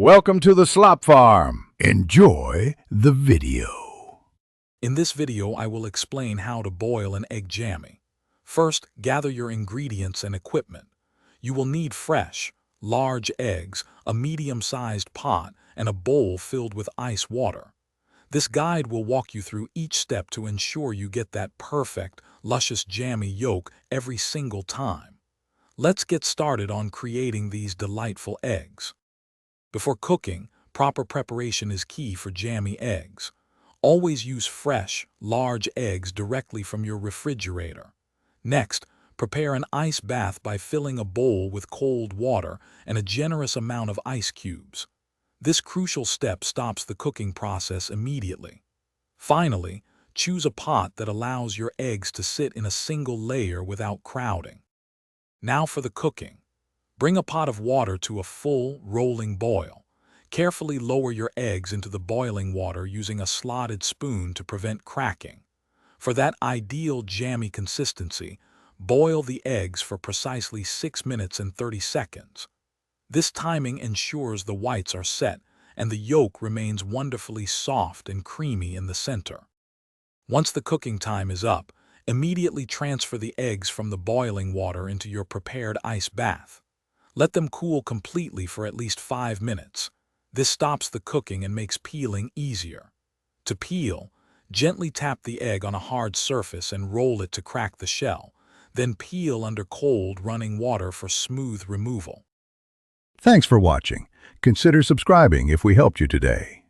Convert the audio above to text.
Welcome to the Slop Farm. Enjoy the video. In this video, I will explain how to boil an egg jammy. First, gather your ingredients and equipment. You will need fresh, large eggs, a medium-sized pot, and a bowl filled with ice water. This guide will walk you through each step to ensure you get that perfect, luscious jammy yolk every single time. Let's get started on creating these delightful eggs. Before cooking, proper preparation is key for jammy eggs. Always use fresh, large eggs directly from your refrigerator. Next, prepare an ice bath by filling a bowl with cold water and a generous amount of ice cubes. This crucial step stops the cooking process immediately. Finally, choose a pot that allows your eggs to sit in a single layer without crowding. Now for the cooking. Bring a pot of water to a full, rolling boil. Carefully lower your eggs into the boiling water using a slotted spoon to prevent cracking. For that ideal jammy consistency, boil the eggs for precisely 6 minutes and 30 seconds. This timing ensures the whites are set and the yolk remains wonderfully soft and creamy in the center. Once the cooking time is up, immediately transfer the eggs from the boiling water into your prepared ice bath. Let them cool completely for at least 5 minutes. This stops the cooking and makes peeling easier. To peel, gently tap the egg on a hard surface and roll it to crack the shell. Then peel under cold, running water for smooth removal. Thanks for watching. Consider subscribing if we helped you today.